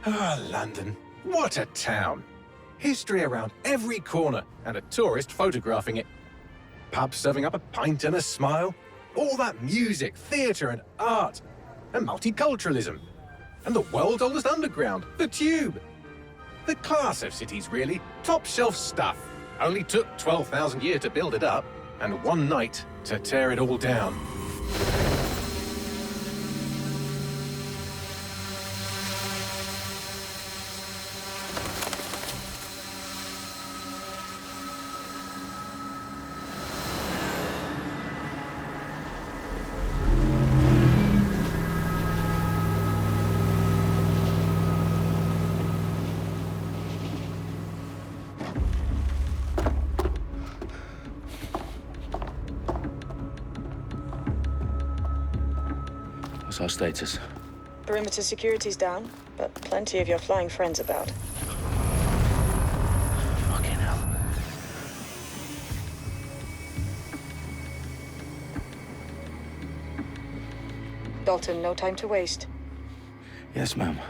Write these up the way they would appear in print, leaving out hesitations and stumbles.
Ah, London. What a town. History around every corner and a tourist photographing it. Pubs serving up a pint and a smile. All that music, theatre and art. And multiculturalism. And the world's oldest underground, the Tube. The class of cities, really. Top shelf stuff. Only took 12,000 years to build it up, and one night to tear it all down. What's our status? Perimeter security's down, but plenty of your flying friends about. Fucking hell. Dalton, no time to waste. Yes, ma'am.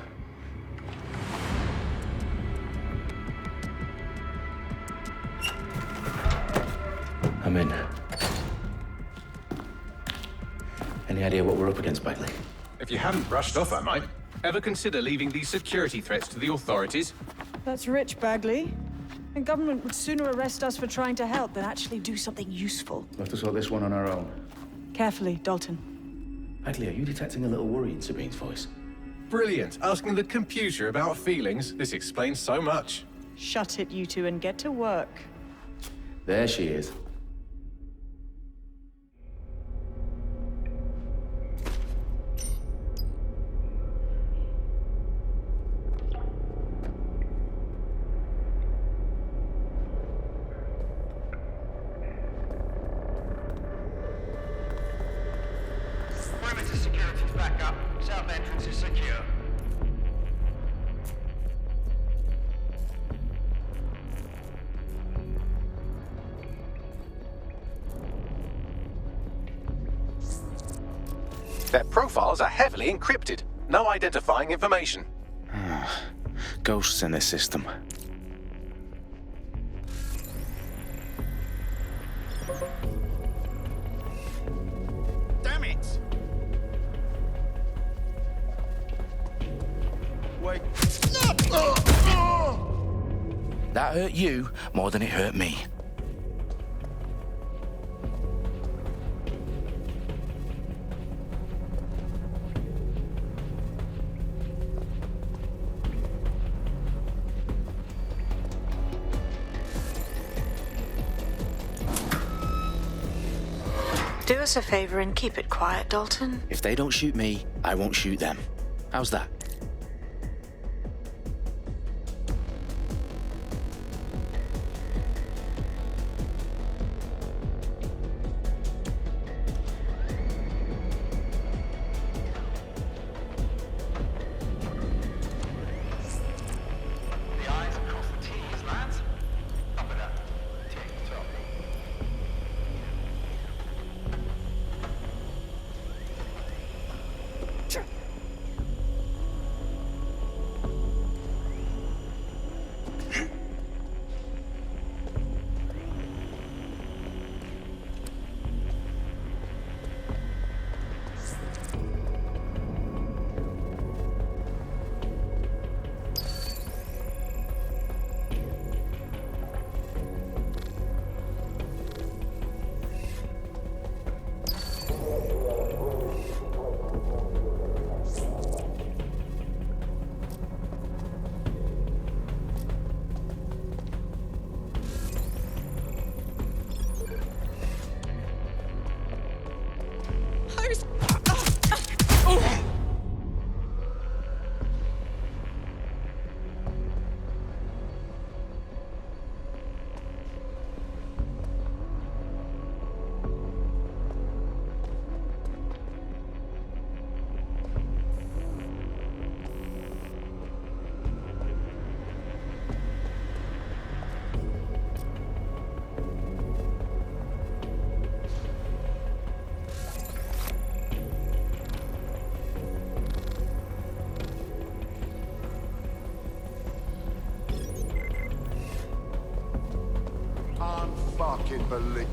I'm in. Any idea what we're up against, Bagley? If you hadn't brushed off, I might. Ever consider leaving these security threats to the authorities? That's rich, Bagley. The government would sooner arrest us for trying to help than actually do something useful. We'll have to sort this one on our own. Carefully, Dalton. Bagley, are you detecting a little worry in Sabine's voice? Brilliant. Asking the computer about feelings. This explains so much. Shut it, you two, and get to work. There she is. Perimeter security's back up. South entrance is secure. Their profiles are heavily encrypted. No identifying information. Ghosts in this system. Damn it! Wait. That hurt you more than it hurt me. Do us a favor and keep it quiet, Dalton. If they don't shoot me, I won't shoot them. How's that? The I's across the T's, lads. Up with that. Tick tock. fucking believe.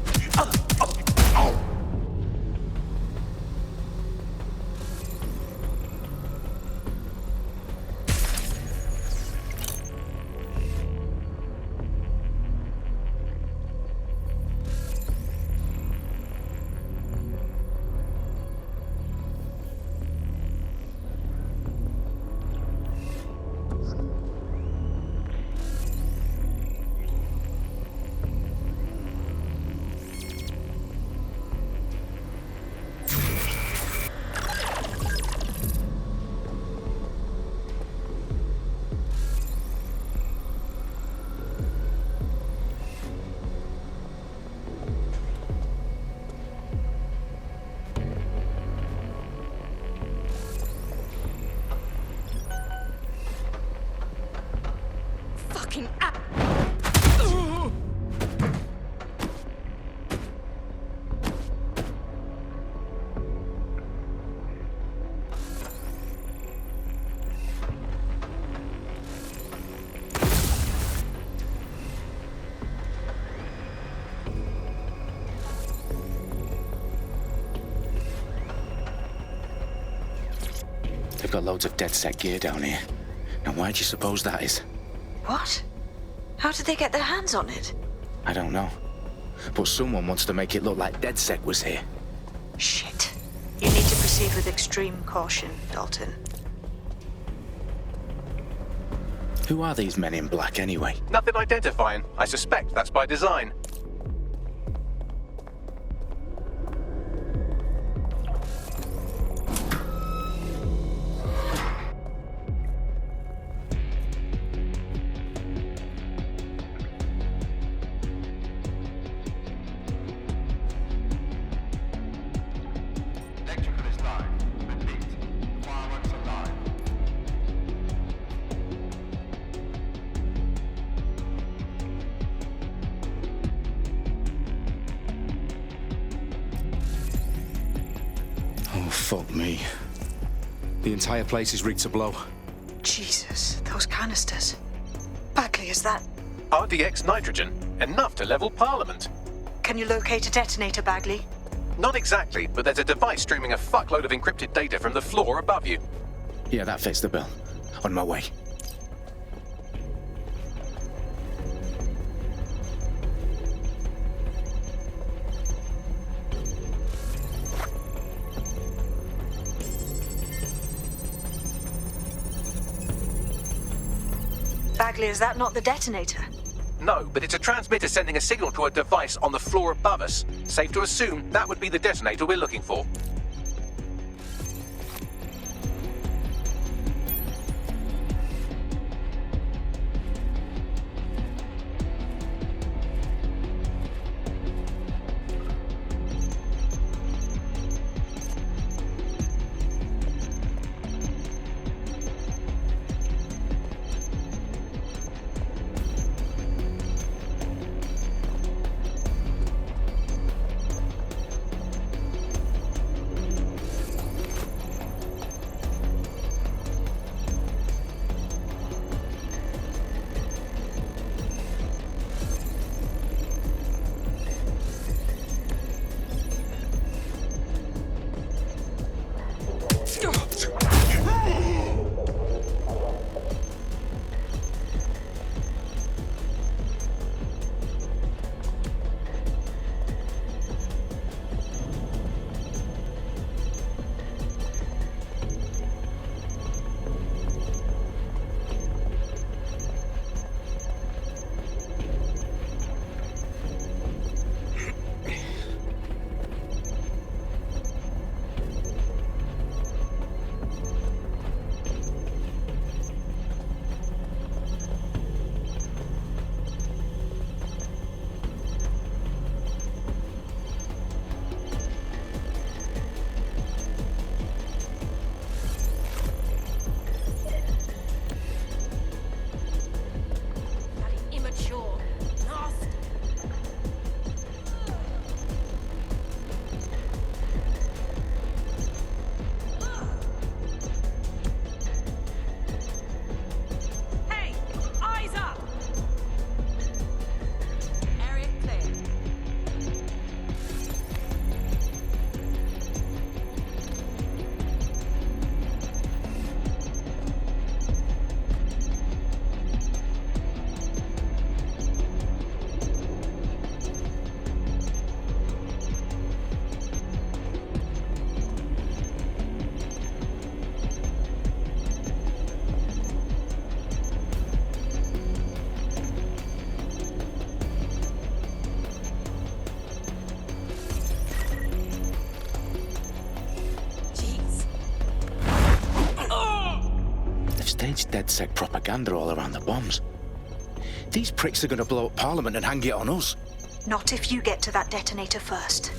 Fucking up. They've got loads of dead-set gear down here. Now, why do you suppose that is? What? How did they get their hands on it? I don't know. But someone wants to make it look like DedSec was here. Shit. You need to proceed with extreme caution, Dalton. Who are these men in black, anyway? Nothing identifying. I suspect that's by design. Electrical is live. Repeat. Fireworks are live. Oh, fuck me. The entire place is rigged to blow. Jesus, those canisters. Bagley, is that... RDX nitrogen. Enough to level Parliament. Can you locate a detonator, Bagley? Not exactly, but there's a device streaming a fuckload of encrypted data from the floor above you. Yeah, that fits the bill. On my way. Bagley, is that not the detonator? No, but it's a transmitter sending a signal to a device on the floor above us. Safe to assume that would be the detonator we're looking for. It's DedSec propaganda all around the bombs. These pricks are gonna blow up Parliament and hang it on us. Not if you get to that detonator first.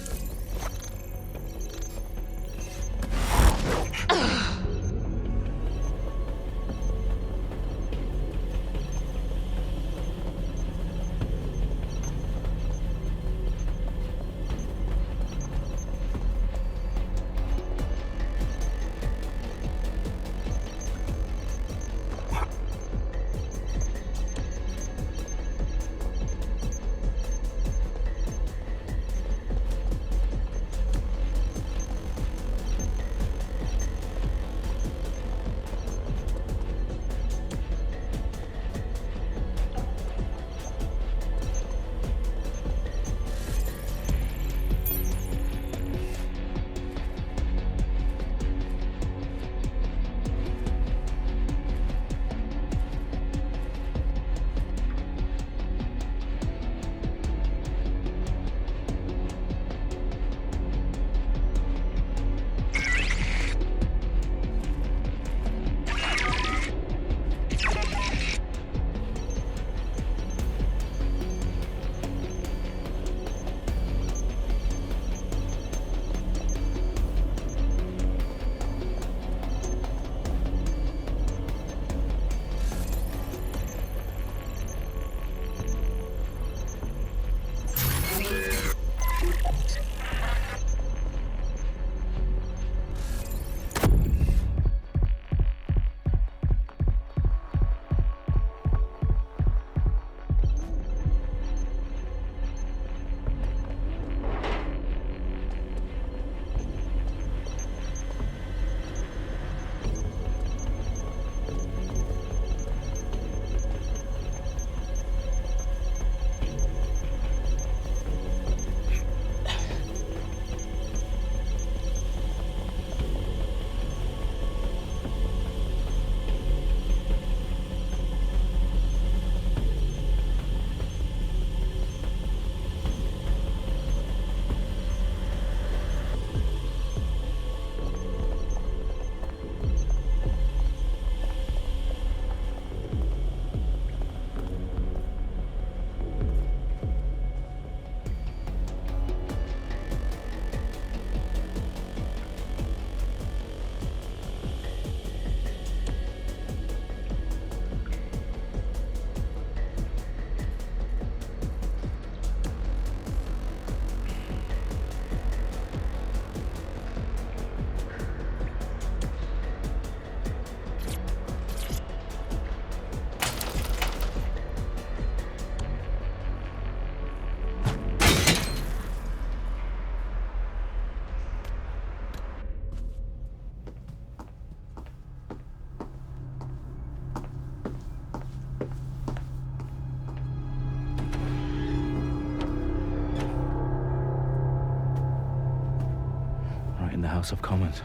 In the House of Commons.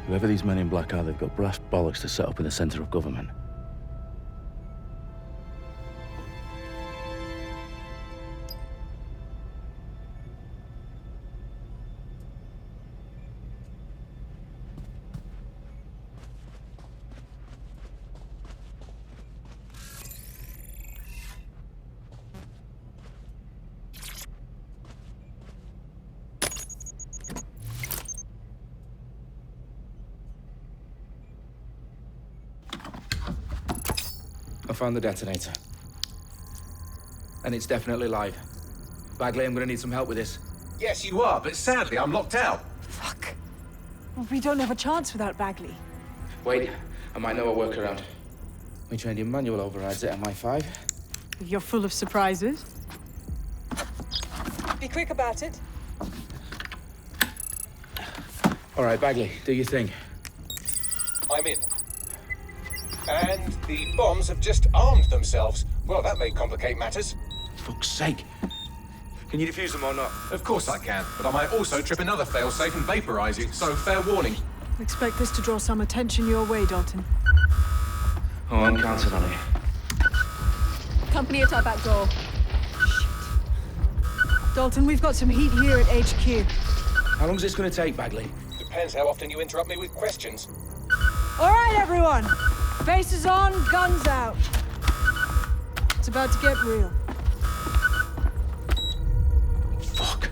Whoever these men in black are, they've got brass bollocks to set up in the centre of government. I found the detonator. And it's definitely live. Bagley, I'm gonna need some help with this. Yes, you are, but sadly, I'm locked out. Fuck. Well, we don't have a chance without Bagley. Wait, I might know a workaround. We trained in manual overrides at MI5. You're full of surprises. Be quick about it. All right, Bagley, do your thing. I'm in. And the bombs have just armed themselves. Well, that may complicate matters. Fuck's sake. Can you defuse them or not? Of course I can, but I might also trip another failsafe and vaporize you, so fair warning. Expect this to draw some attention your way, Dalton. Oh, I'm counting on it. Company at our back door. Shit. Dalton, we've got some heat here at HQ. How long is this gonna take, Bagley? Depends how often you interrupt me with questions. All right, everyone. Faces on, guns out. It's about to get real. Fuck.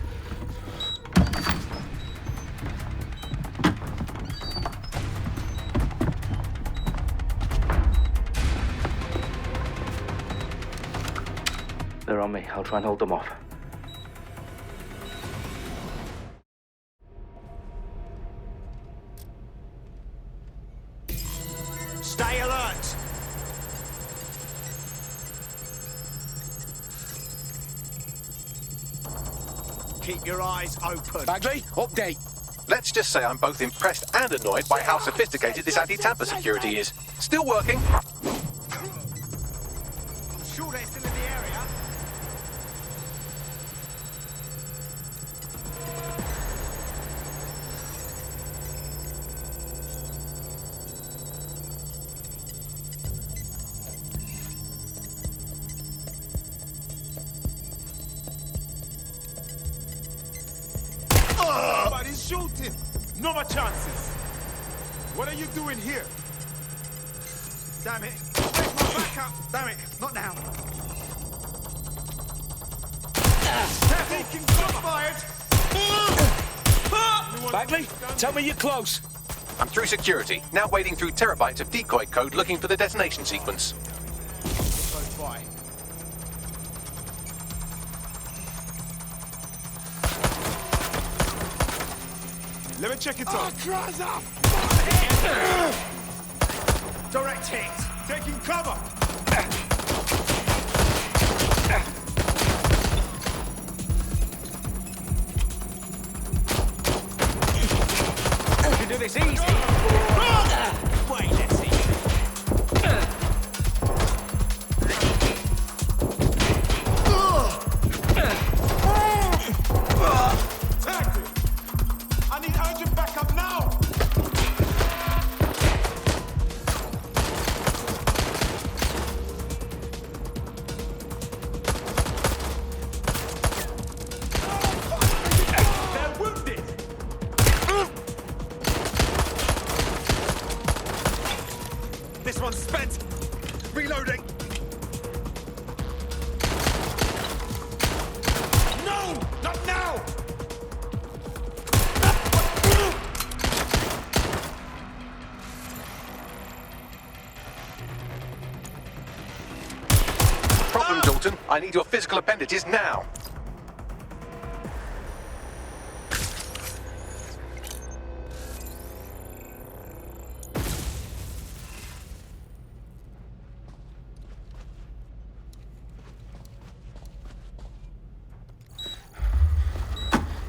They're on me. I'll try and hold them off. Stay alert! Keep your eyes open. Bagley, update. Let's just say I'm both impressed and annoyed by how sophisticated this anti-tamper security is. Still working. Sure they're still in the area? Somebody's shooting! No more chances! What are you doing here? Damn it. Where's my backup? Damn it. Not now. Taking shots fired! Bagley, tell me you're close. I'm through security, now wading through terabytes of decoy code looking for the detonation sequence. Close by. Let me check it out. Direct hit. Taking cover! You can do this easy. Wait, let's see. Tackle! I need urgent backup now! They're wounded! This one's spent. Reloading. No! Not now! Problem, Dalton. I need your physical appendages now.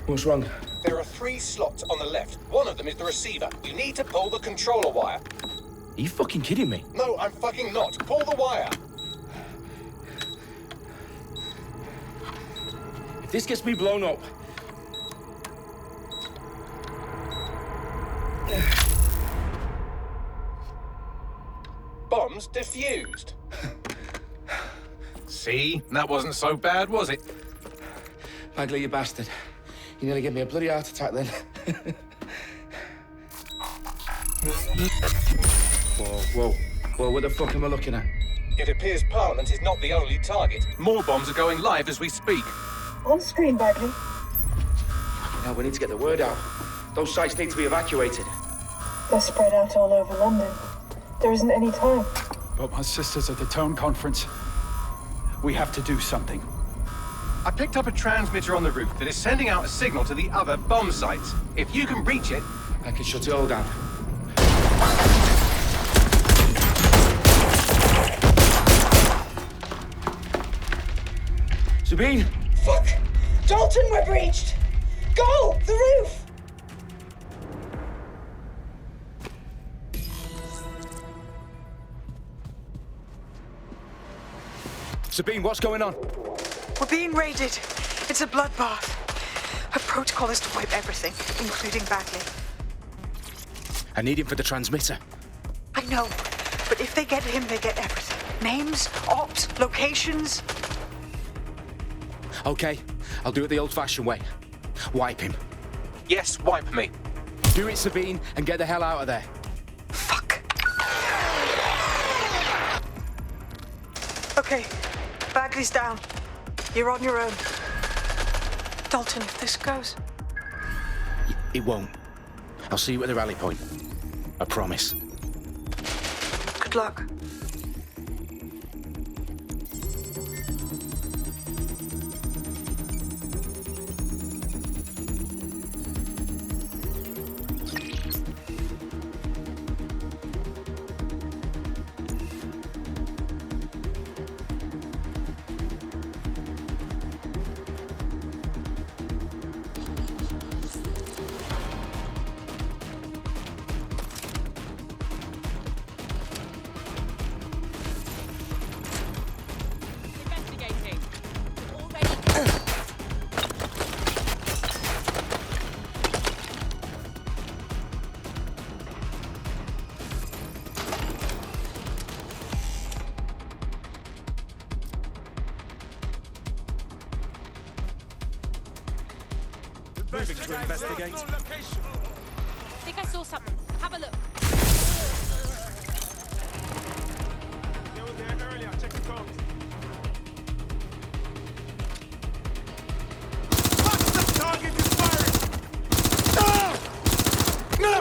What's wrong? There are 3 slots on the left. One of them is the receiver. You need to pull the controller wire. Are you fucking kidding me? No, I'm fucking not. Pull the wire. If this gets me blown up, Bombs defused. See? That wasn't so bad, was it? Bagley, you bastard. You nearly gave me a bloody heart attack then. Whoa. What the fuck am I looking at? It appears Parliament is not the only target. More bombs are going live as we speak. On screen, Bagley. Now we need to get the word out. Those sites need to be evacuated. They're spread out all over London. There isn't any time. But my sister's at the town conference. We have to do something. I picked up a transmitter on the roof that is sending out a signal to the other bomb sites. If you can reach it... I can shut it all down. Sabine! Fuck! Dalton, we're breached! Go! The roof! Sabine, what's going on? We're being raided. It's a bloodbath. Her protocol is to wipe everything, including Bagley. I need him for the transmitter. I know, but if they get him, they get everything. Names, ops, locations. Okay, I'll do it the old-fashioned way. Wipe him. Yes, wipe me. Do it, Sabine, and get the hell out of there. Fuck. Okay, Bagley's down. You're on your own. Dalton, if this goes... It won't. I'll see you at the rally point. I promise. Good luck. Moving to investigate. I think I saw something. Have a look. They were there earlier. Check the codes. What's the target is firing? No! No!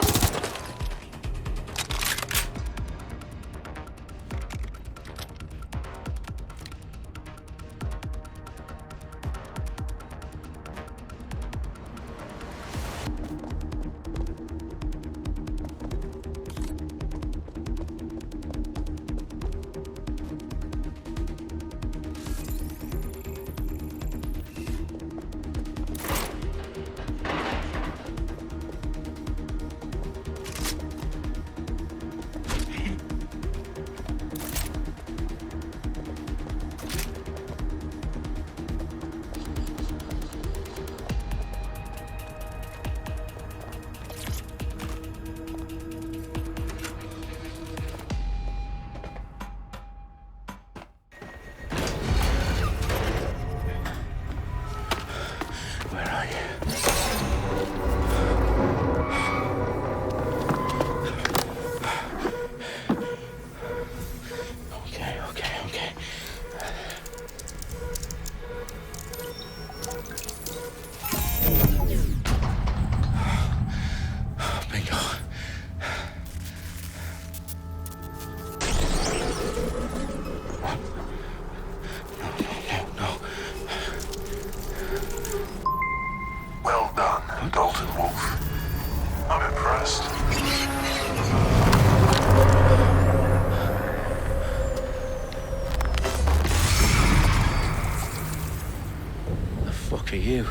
For you.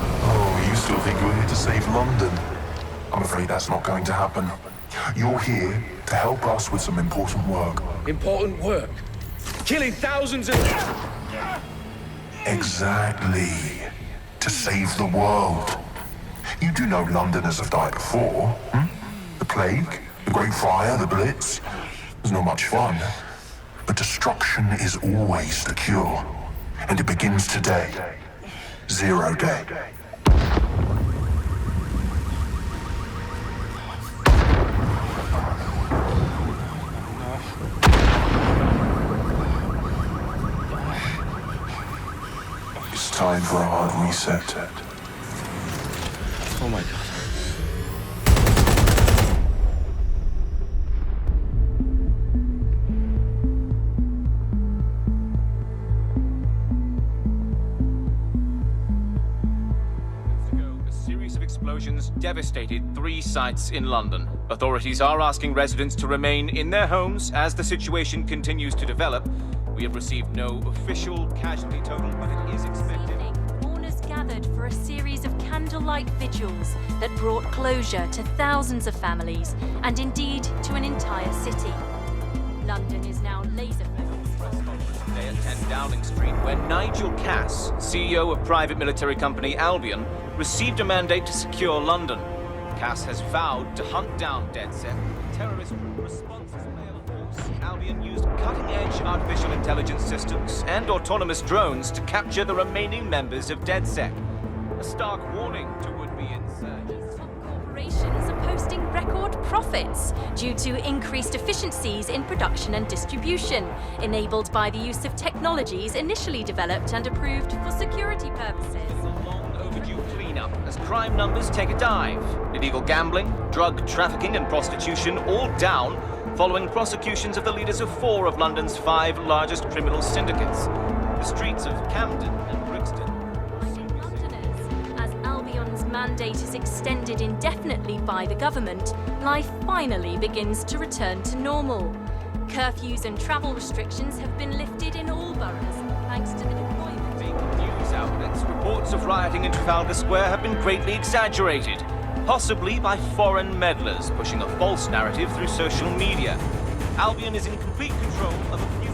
Oh, you still think you're here to save London? I'm afraid that's not going to happen. You're here to help us with some important work. Important work? Killing thousands of... Exactly. To save the world. You do know Londoners have died before, hmm? The plague, the Great Fire, the Blitz. It's not much fun. But destruction is always the cure. And it begins today. 0 day. It's time for a hard reset. Oh my God. Explosions devastated 3 sites in London. Authorities are asking residents to remain in their homes as the situation continues to develop. We have received no official casualty total, but it is expected. Mourners gathered for a series of candlelight vigils that brought closure to thousands of families and indeed to an entire city. London is now laser-focused. Today at 10 Downing Street, where Nigel Cass, CEO of private military company Albion, received a mandate to secure London. Cass has vowed to hunt down DedSec. Terrorist response is a mail force. Albion used cutting-edge artificial intelligence systems and autonomous drones to capture the remaining members of DedSec. A stark warning to would-be insurgents. Top operations are posting record profits due to increased efficiencies in production and distribution, enabled by the use of technologies initially developed and approved for security purposes. Overdue cleanup as crime numbers take a dive. Illegal gambling, drug trafficking and prostitution all down following prosecutions of the leaders of 4 of London's 5 largest criminal syndicates. The streets of Camden and Brixton. As Albion's mandate is extended indefinitely by the government, life finally begins to return to normal. Curfews and travel restrictions have been lifted in all boroughs, thanks to the deployment. News outlets, reports of rioting in Trafalgar Square have been greatly exaggerated, possibly by foreign meddlers pushing a false narrative through social media. Albion is in complete control of a few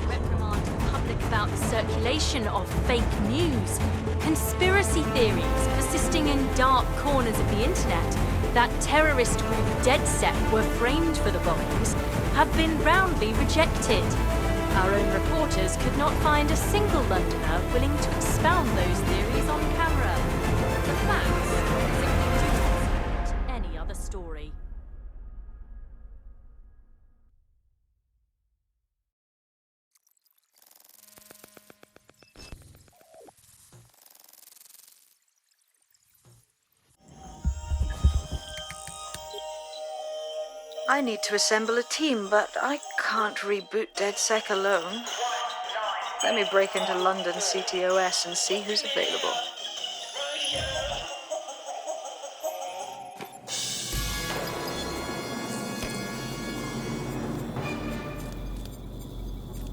reprimand the public about the circulation of fake news, conspiracy theories persisting in dark corners of the internet that terrorist group DeadSec were framed for the bombings have been roundly rejected. Our own reporters could not find a single Londoner willing to expound those theories on camera. The facts simply do not support any other story. I need to assemble a team, but I can't reboot DeadSec alone. Let me break into London CTOS and see who's available.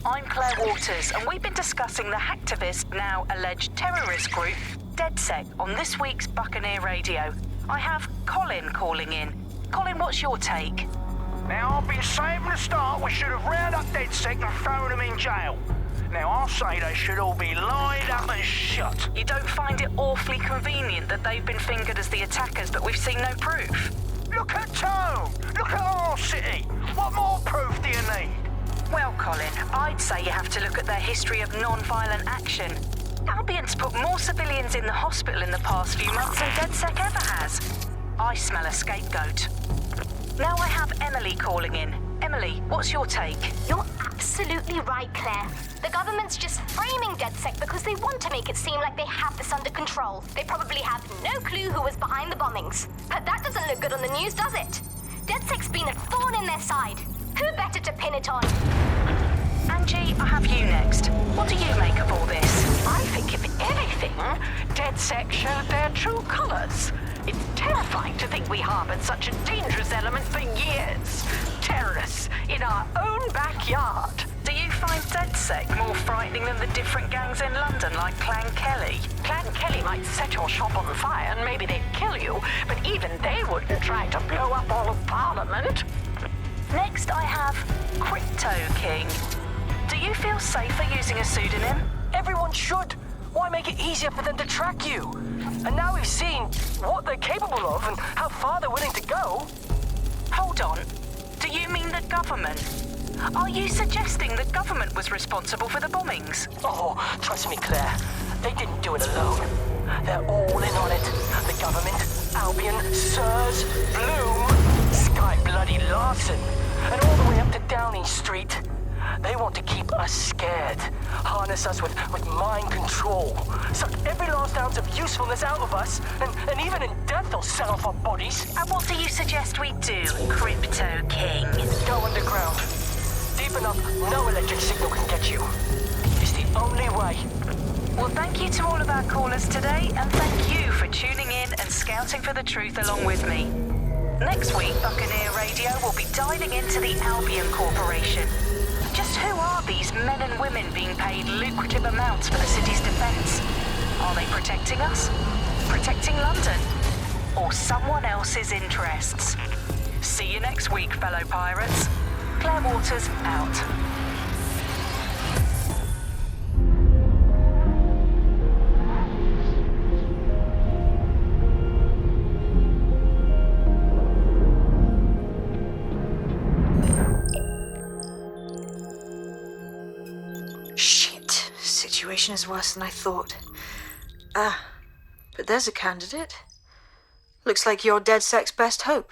I'm Claire Waters, and we've been discussing the hacktivist, now alleged terrorist group, DeadSec, on this week's Buccaneer Radio. I have Colin calling in. Colin, what's your take? Now, I've been saying from the start we should have rounded up DeadSec and thrown them in jail. Now, I'll say they should all be lined up and shot. You don't find it awfully convenient that they've been fingered as the attackers, but we've seen no proof? Look at Tone! Look at our city! What more proof do you need? Well, Colin, I'd say you have to look at their history of non-violent action. Albion's put more civilians in the hospital in the past few months than DeadSec ever has. I smell a scapegoat. Now I have Emily calling in. Emily, what's your take? You're absolutely right, Claire. The government's just framing DeadSec because they want to make it seem like they have this under control. They probably have no clue who was behind the bombings. But that doesn't look good on the news, does it? DeadSec's been a thorn in their side. Who better to pin it on? Angie, I have you next. What do you make of all this? I think, if anything, DeadSec showed their true colors. It's terrifying to think we harbored such a dangerous element for years. Terrorists in our own backyard. Do you find DeadSec more frightening than the different gangs in London, like Clan Kelly? Clan Kelly might set your shop on fire and maybe they'd kill you, but even they wouldn't try to blow up all of Parliament. Next, I have Crypto King. Do you feel safer using a pseudonym? Everyone should. Why make it easier for them to track you? And now we've seen what they're capable of and how far they're willing to go. Hold on. Do you mean the government? Are you suggesting the government was responsible for the bombings? Oh, trust me, Claire. They didn't do it alone. They're all in on it. The government, Albion, Sirs, Bloom, Sky Bloody Larson, and all the way up to Downing Street. They want to keep us scared, harness us with mind control, suck every last ounce of usefulness out of us, and even in death they'll sell off our bodies. And what do you suggest we do, Crypto King? Go underground. Deep enough, no electric signal can get you. It's the only way. Well, thank you to all of our callers today, and thank you for tuning in and scouting for the truth along with me. Next week, Buccaneer Radio will be diving into the Albion Corporation. Just who are these men and women being paid lucrative amounts for the city's defence? Are they protecting us? Protecting London? Or someone else's interests? See you next week, fellow pirates. Claire Waters, out. Is worse than I thought. But there's a candidate. Looks like you're DedSec's best hope.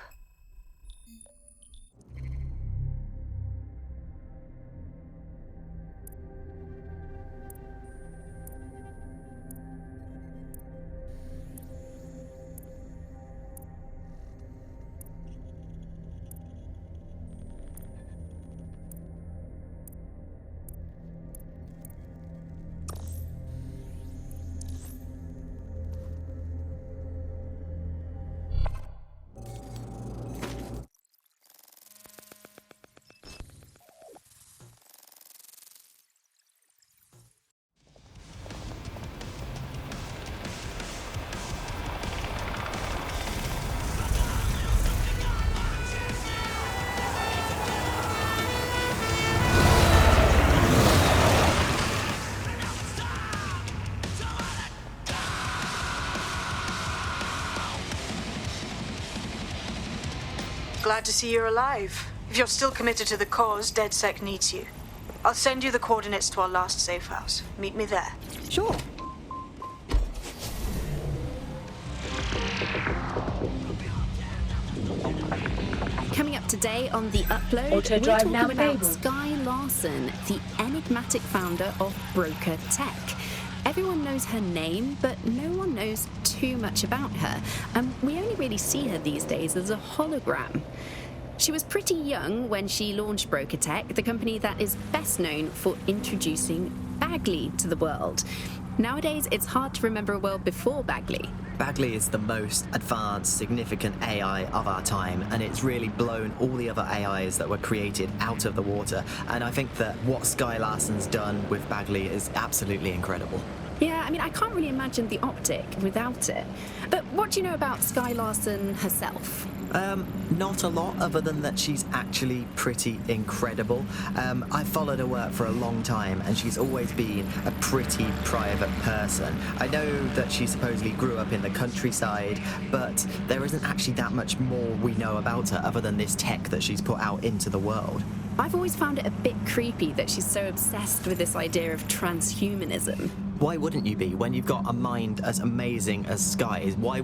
Glad to see you're alive. If you're still committed to the cause, DedSec needs you. I'll send you the coordinates to our last safe house. Meet me there. Sure. Coming up today on The Upload, Auto we're drive talking now about enabled. Sky Larson, the enigmatic founder of Broker Tech. Everyone knows her name, but no one knows too much about her, and we only really see her these days as a hologram. She was pretty young when she launched Broker Tech, the company that is best known for introducing Bagley to the world. Nowadays, it's hard to remember a world before Bagley. Bagley is the most advanced, significant AI of our time, and it's really blown all the other AIs that were created out of the water. And I think that what Sky Larson's done with Bagley is absolutely incredible. Yeah, I mean, I can't really imagine the optic without it. But what do you know about Sky Larson herself? Not a lot, other than that she's actually pretty incredible. I've followed her work for a long time, and she's always been a pretty private person. I know that she supposedly grew up in the countryside, but there isn't actually that much more we know about her other than this tech that she's put out into the world. I've always found it a bit creepy that she's so obsessed with this idea of transhumanism. Why wouldn't you be when you've got a mind as amazing as Sky's? Why?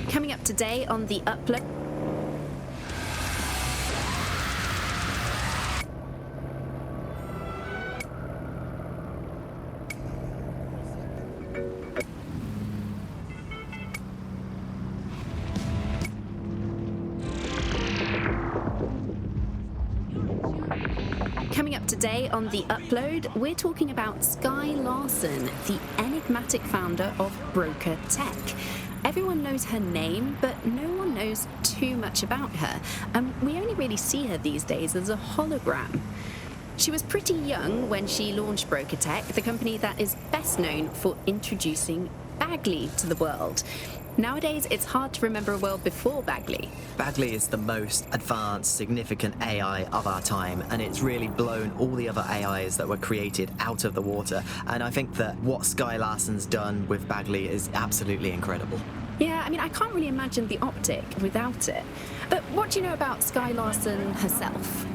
Coming up today on The Upload. Coming up today on The Upload, we're talking about Sky Larson, the enigmatic founder of Broker Tech. Everyone knows her name, but no one knows too much about her, and we only really see her these days as a hologram. She was pretty young when she launched Broker Tech, the company that is best known for introducing Bagley to the world. Nowadays, it's hard to remember a world before Bagley. Bagley is the most advanced, significant AI of our time, and it's really blown all the other AIs that were created out of the water. And I think that what Sky Larson's done with Bagley is absolutely incredible. Yeah, I mean, I can't really imagine the optic without it. But what do you know about Sky Larson herself?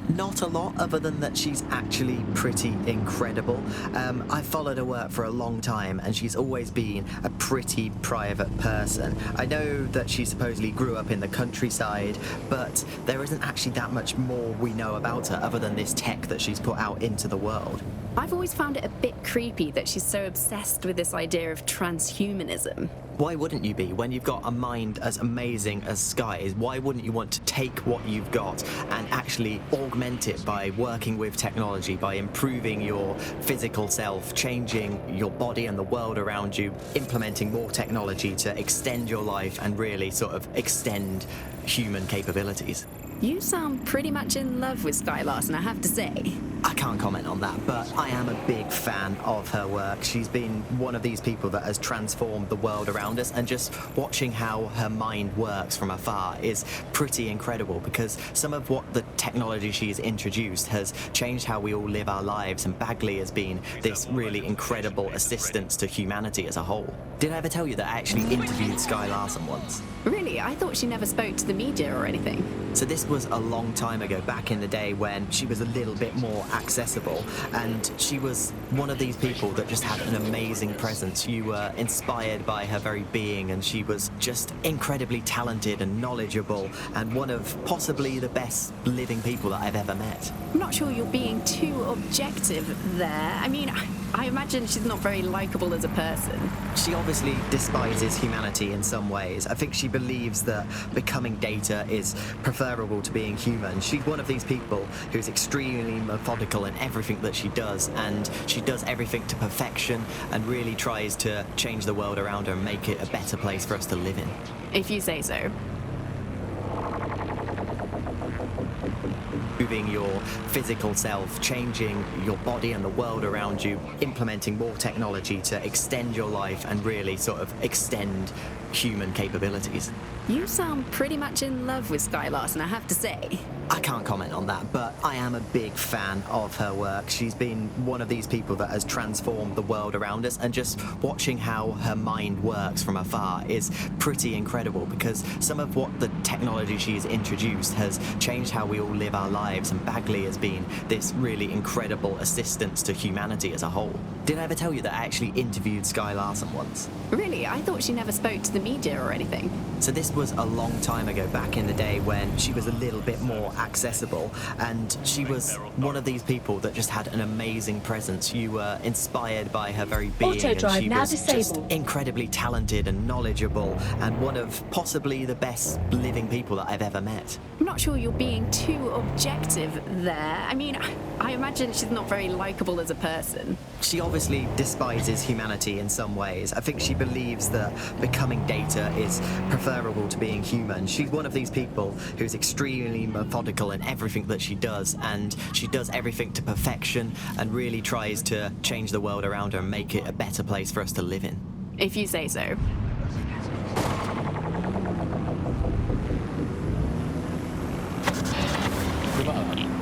Not a lot, other than that she's actually pretty incredible. I've followed her work for a long time, and she's always been a pretty private person. I know that she supposedly grew up in the countryside, but there isn't actually that much more we know about her other than this tech that she's put out into the world. I've always found it a bit creepy that she's so obsessed with this idea of transhumanism. Why wouldn't you be when you've got a mind as amazing as Sky's? Why wouldn't you want to take what you've got and actually augment it by working with technology, by improving your physical self, changing your body and the world around you, implementing more technology to extend your life and really sort of extend human capabilities? You sound pretty much in love with Sky Larson, I have to say. I can't comment on that, but I am a big fan of her work. She's been one of these people that has transformed the world around us, and just watching how her mind works from afar is pretty incredible, because some of what the technology she's introduced has changed how we all live our lives, and Bagley has been this really incredible assistance to humanity as a whole. Did I ever tell you that I actually interviewed Sky Larson once? Really? I thought she never spoke to the media or anything. So this was a long time ago, back in the day when she was a little bit more accessible, and she was one of these people that just had an amazing presence. You were inspired by her very being, and she was just incredibly talented and knowledgeable, and one of possibly the best living people that I've ever met. I'm not sure you're being too objective there. I mean, I imagine she's not very likable as a person. She obviously despises humanity in some ways. I think she believes that becoming data is preferable to being human. She's one of these people who's extremely methodical in everything that she does, and she does everything to perfection and really tries to change the world around her and make it a better place for us to live in. If you say so. Moving your physical self, changing your body and the world around you, implementing more technology to extend your life and really sort of extend human capabilities. You sound pretty much in love with Sky Larson, I have to say. I can't comment on that, but I am a big fan of her work. She's been one of these people that has transformed the world around us, and just watching how her mind works from afar is pretty incredible, because some of what the technology she's introduced has changed how we all live our lives, and Bagley has been this really incredible assistance to humanity as a whole. Did I ever tell you that I actually interviewed Sky Larson once? Really? I thought she never spoke to the media or anything. So this was a long time ago, back in the day when she was a little bit more accessible, and she was one of these people that just had an amazing presence. You were inspired by her very being, and she was just incredibly talented and knowledgeable, and one of possibly the best living people that I've ever met. I'm not sure you're being too objective there. I mean, I imagine she's not very likable as a person. She obviously despises humanity in some ways. I think she believes that becoming data is preferable to being human. She's one of these people who's extremely methodical in everything that she does, and she does everything to perfection and really tries to change the world around her and make it a better place for us to live in. If you say so.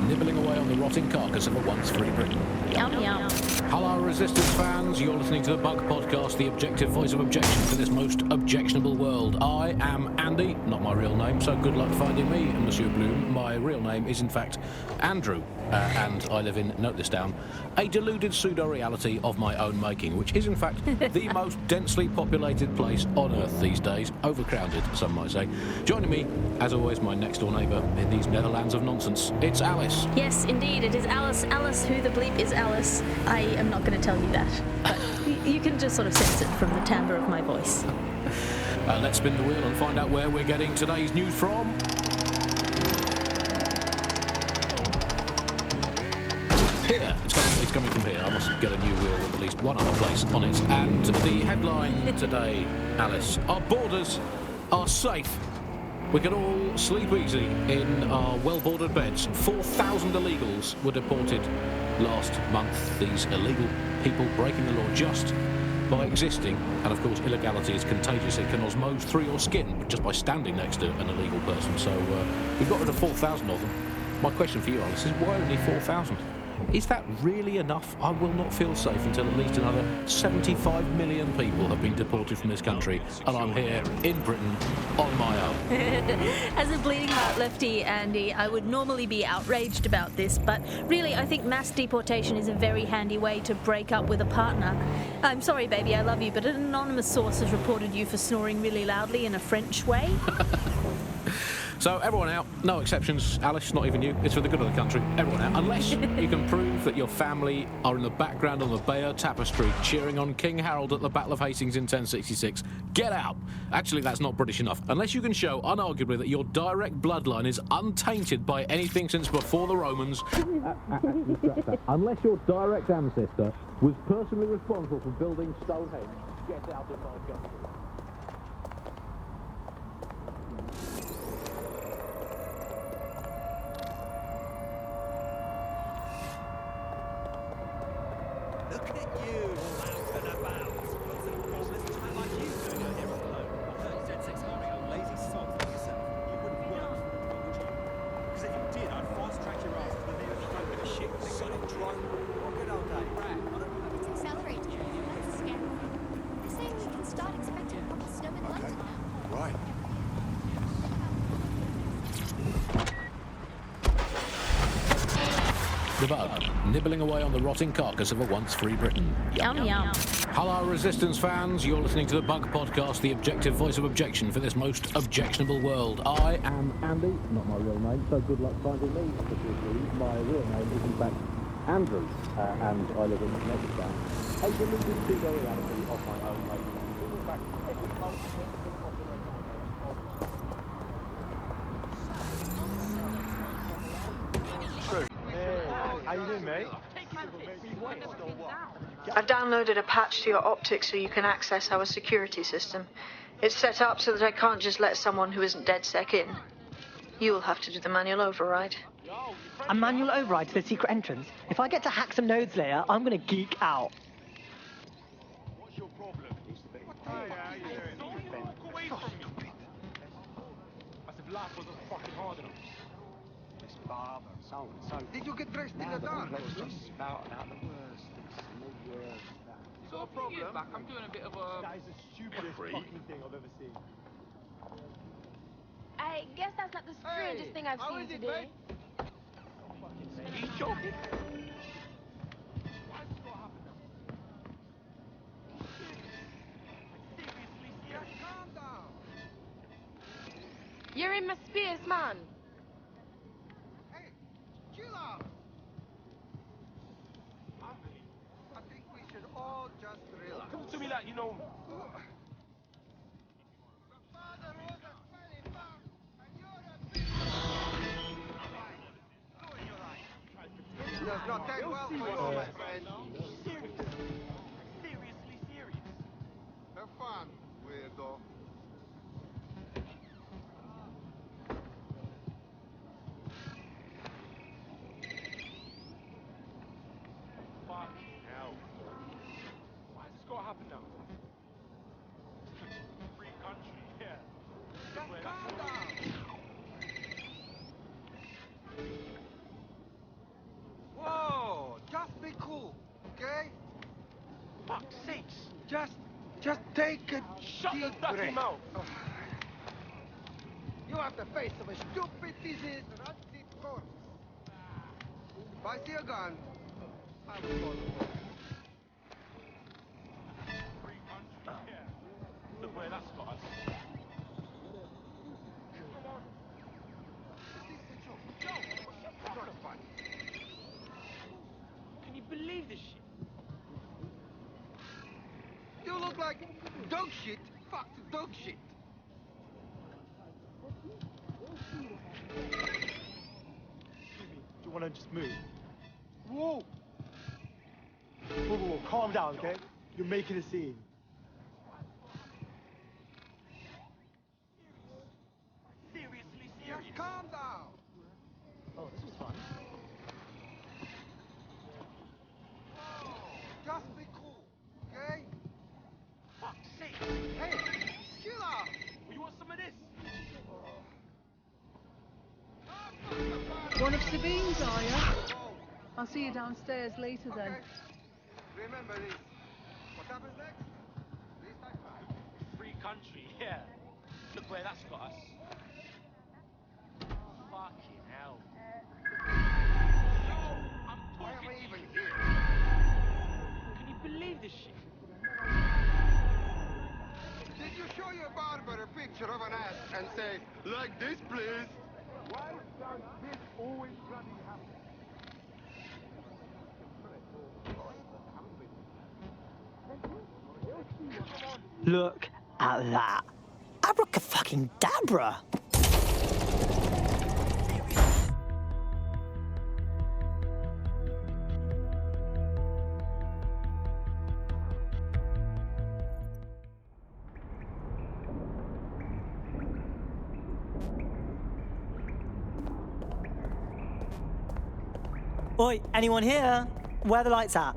Nibbling away on the rotting carcass of a once free Britain. Yum yum. Hello, Resistance fans. You're listening to the Bug Podcast, the objective voice of objection to this most objectionable world. I am Andy, not my real name, so good luck finding me, Monsieur Bloom. My real name is, in fact, Andrew, and I live in, note this down, a deluded pseudo-reality of my own making, which is, in fact, the most densely populated place on Earth these days. Overcrowded, some might say. Joining me, as always, my next-door neighbour in these Netherlands of nonsense. It's Alice. Yes, indeed, it is Alice. Alice, who the bleep is Alice? I am not going to tell you that, but you can just sort of sense it from the timbre of my voice. Let's spin the wheel and find out where we're getting today's news from. Here. It's coming from here. I must get a new wheel with at least one other place on it. And the headline today, Alice, our borders are safe. We can all sleep easy in our well-bordered beds. 4,000 illegals were deported last month. These illegal people breaking the law just by existing. And of course, illegality is contagious. It can osmose through your skin just by standing next to an illegal person. So we've got rid of 4,000 of them. My question for you, Alice, is why only 4,000? Is that really enough? I will not feel safe until at least another 75 million people have been deported from this country, and I'm here in Britain on my own. As a bleeding heart lefty, Andy, I would normally be outraged about this, but really I think mass deportation is a very handy way to break up with a partner. I'm sorry, baby, I love you, but an anonymous source has reported you for snoring really loudly in a French way. So everyone out, no exceptions, Alice, not even you, it's for the good of the country, everyone out, unless you can prove that your family are in the background on the Bayeux Tapestry cheering on King Harold at the Battle of Hastings in 1066. Get out! Actually, that's not British enough. Unless you can show, unarguably, that your direct bloodline is untainted by anything since before the Romans. Unless your direct ancestor was personally responsible for building Stonehenge, get out of my country. nibbling away on the rotting carcass of a once-free Britain. Yum, yum. Hello, Resistance fans. You're listening to the Bug Podcast, the objective voice of objection for this most objectionable world. I am Andy, not my real name, so good luck finding me. My real name is, in fact, Andrew, and I live in Mexico. I believe in the reality of my own life. In fact, every month, How you doing, mate? I've downloaded a patch to your optics so you can access our security system. It's set up so that I can't just let someone who isn't DedSec in. You'll have to do the manual override. A manual override to the secret entrance? If I get to hack some nodes later, I'm gonna geek out. What's your problem? How you doing? Walk away from me. As if life wasn't fucking hard enough. This barber, so. Did you get dressed in the dark? Let's just spout out the worst. It's no problem. Back. I'm doing a bit of a... That is the stupidest fucking thing I've ever seen. I guess that's not the strangest thing I've seen today. Are you joking? Why is this not happening? Seriously, calm down. You're in my space, man. Hey, chill out. I think we should all just relax. Come to me like you know me. Does not end well for you, my friend. Seriously serious. Have fun, weirdo. Fucking hell. Why has this got to happen now? Free country, yeah. Just calm down. Whoa, just be cool, okay? Fuck's sakes. Just take a deep breath. Mouth. You have the face of a stupid disease rancid corpse. If I see a gun, I will call the police. Free country, yeah. Look where that's got us. Come on. Is this a joke? Joe, what's your problem? Can you believe this shit? You look like dog shit. Fuck dog shit. Excuse me, do you want to just move? Whoa! Whoa, calm down, okay? You're making a scene. Seriously serious. Just calm down. Oh, this was fun. Just be cool, okay? Fuck's sake. Hey, chill out. You want some of this? One of Sabine's, are you? I'll see you downstairs later then. Remember this. What happens next? This time. Free country, yeah. Look where that's got us. Fucking hell. I'm talking. Why am I even here? Can you believe this shit? Did you show your barber a picture of an ass and say, like this, please? Why does this always bloody happen? Look at that. Abracadabra! Oi, anyone here? Where are the lights at?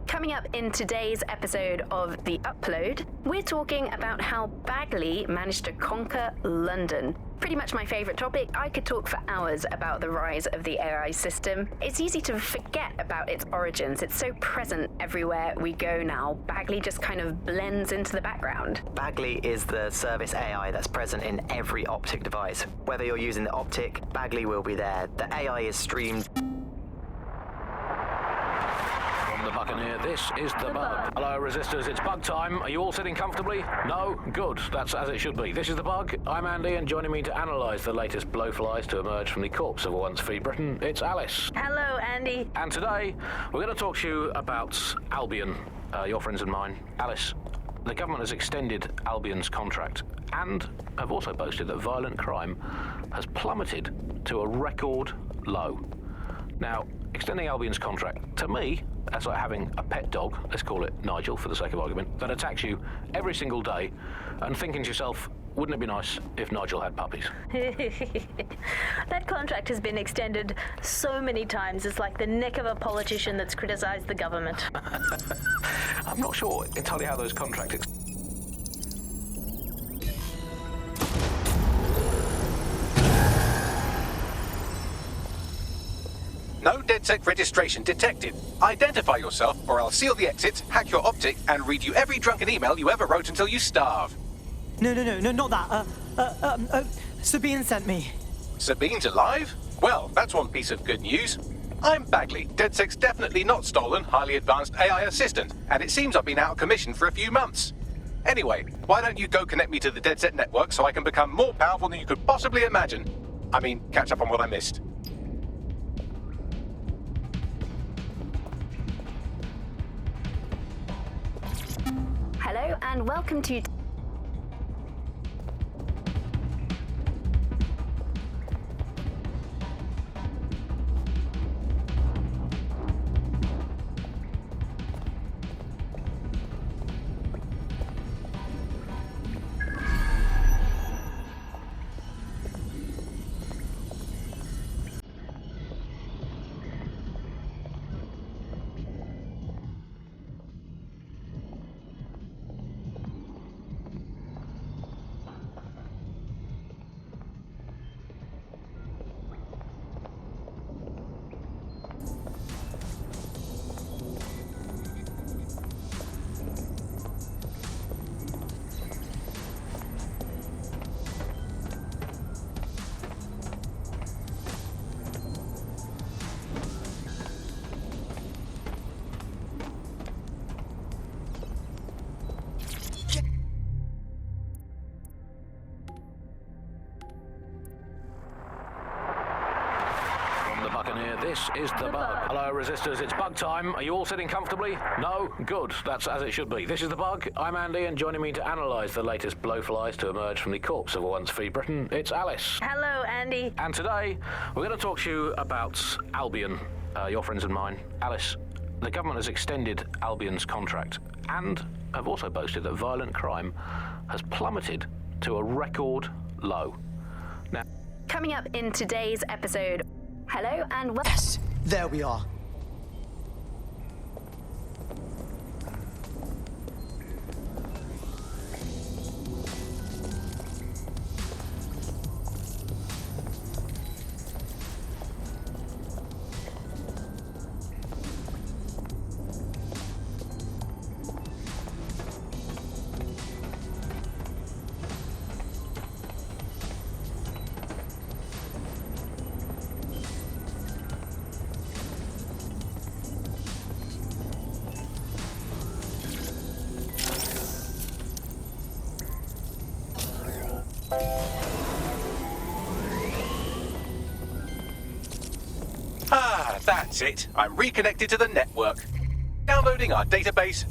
Coming up in today's episode of The Upload, we're talking about how Bagley managed to conquer London. Pretty much my favourite topic. I could talk for hours about the rise of the AI system. It's easy to forget about its origins. It's so present everywhere we go now. Bagley just kind of blends into the background. Bagley is the service AI that's present in every optic device. Whether you're using the optic, Bagley will be there. The AI is streamed the Buccaneer, this is the Bug. Hello, Resistors, it's bug time. Are you all sitting comfortably? No? Good, that's as it should be. This is the Bug. I'm Andy, and joining me to analyse the latest blowflies to emerge from the corpse of a once free Britain, it's Alice. Hello, Andy. And today, we're going to talk to you about Albion, your friends and mine. Alice, the government has extended Albion's contract and have also boasted that violent crime has plummeted to a record low. Now, extending Albion's contract, to me, that's like having a pet dog, let's call it Nigel for the sake of argument, that attacks you every single day and thinking to yourself, wouldn't it be nice if Nigel had puppies? That contract has been extended so many times, it's like the neck of a politician that's criticised the government. I'm not sure entirely how those contracts... No DedSec registration detected. Identify yourself, or I'll seal the exits, hack your optic, and read you every drunken email you ever wrote until you starve. No, not that. Sabine sent me. Sabine's alive? Well, that's one piece of good news. I'm Bagley, DedSec's definitely not stolen, highly advanced AI assistant, and it seems I've been out of commission for a few months. Anyway, why don't you go connect me to the DedSec network so I can become more powerful than you could possibly imagine? I mean, catch up on what I missed. Hello and welcome to... This is the Bug. Hello, Resistors, it's bug time. Are you all sitting comfortably? No? Good, that's as it should be. This is the Bug. I'm Andy, and joining me to analyse the latest blowflies to emerge from the corpse of a once free Britain, it's Alice. Hello, Andy. And today, we're going to talk to you about Albion, your friends and mine. Alice, the government has extended Albion's contract and have also boasted that violent crime has plummeted to a record low. Now, Coming up in today's episode... Hello and welcome... Yes, there we are. Ah, that's it. I'm reconnected to the network. Downloading our database.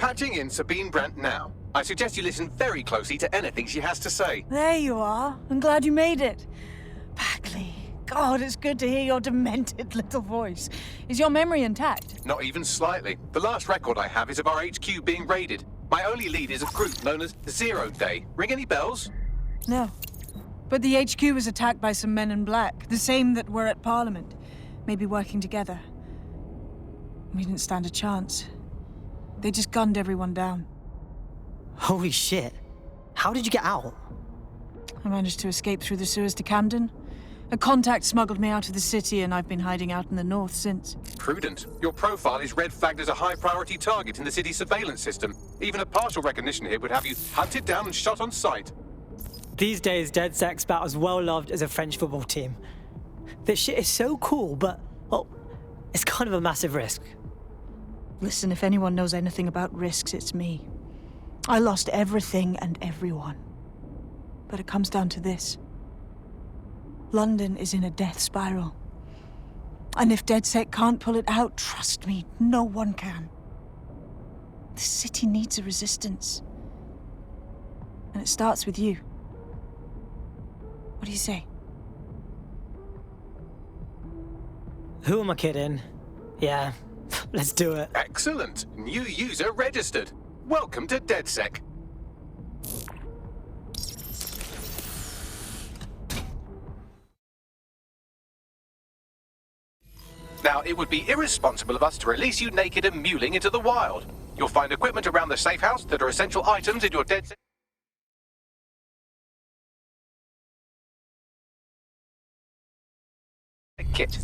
Patching in Sabine Brandt now. I suggest you listen very closely to anything she has to say. There you are. I'm glad you made it. Bagley, God, it's good to hear your demented little voice. Is your memory intact? Not even slightly. The last record I have is of our HQ being raided. My only lead is a group known as Zero Day. Ring any bells? No. But the HQ was attacked by some men in black, the same that were at Parliament. Maybe working together. We didn't stand a chance. They just gunned everyone down. Holy shit. How did you get out? I managed to escape through the sewers to Camden. A contact smuggled me out of the city, and I've been hiding out in the north since. Prudent. Your profile is red flagged as a high-priority target in the city's surveillance system. Even a partial recognition here would have you hunted down and shot on sight. These days, DedSec's about as well loved as a French football team. This shit is so cool, but, well, it's kind of a massive risk. Listen, if anyone knows anything about risks, it's me. I lost everything and everyone. But it comes down to this. London is in a death spiral. And if DedSec can't pull it out, trust me, no one can. The city needs a resistance. And it starts with you. What do you say? Who am I kidding? Yeah, let's do it. Excellent. New user registered. Welcome to DedSec. Now, it would be irresponsible of us to release you naked and mewling into the wild. You'll find equipment around the safe house that are essential items in your DedSec kit.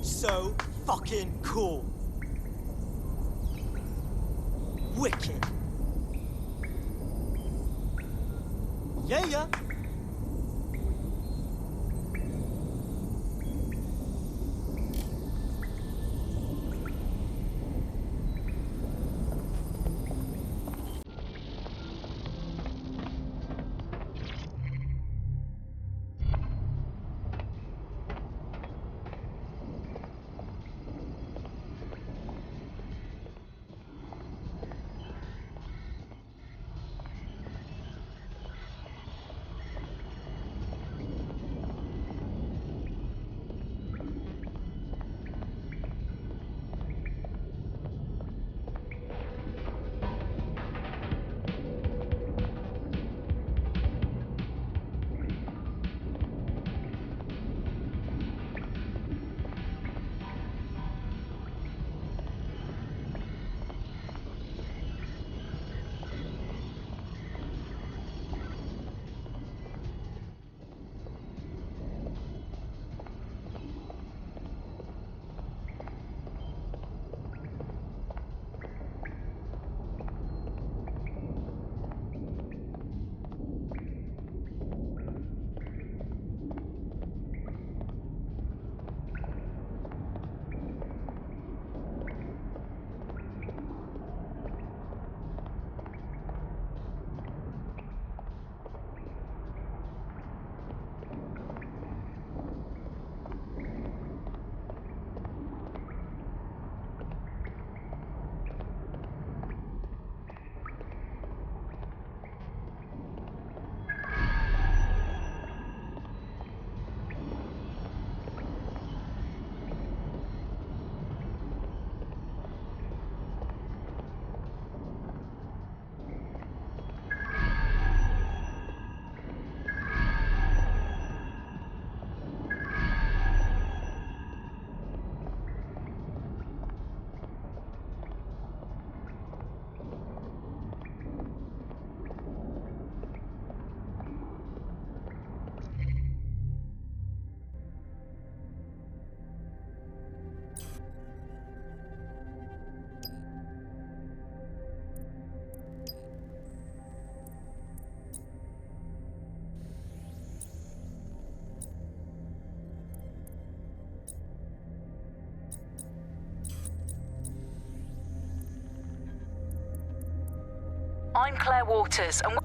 So fucking cool. Wicked. Yeah. I'm Claire Waters, and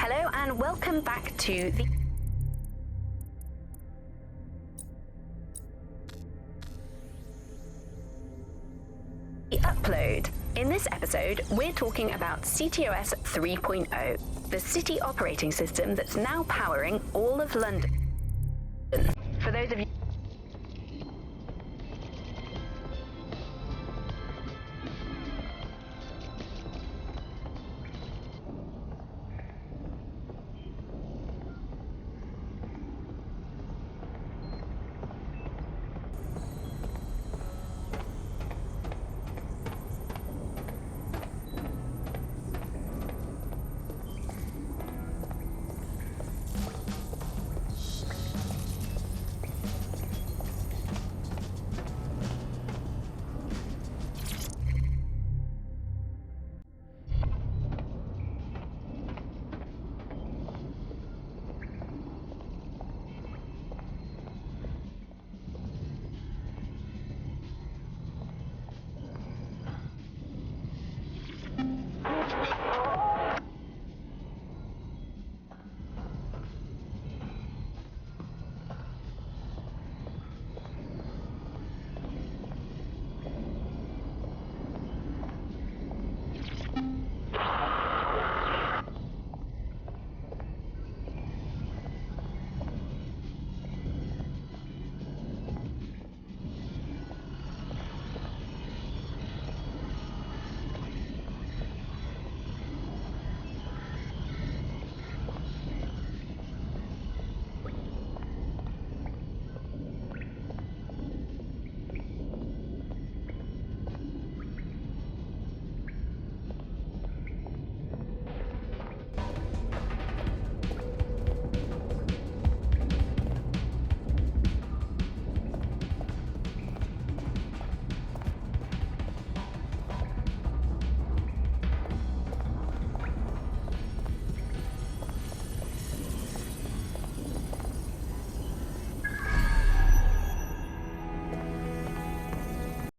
Hello and welcome back to the Upload. In this episode, we're talking about CTOS 3.0, the city operating system that's now powering all of London.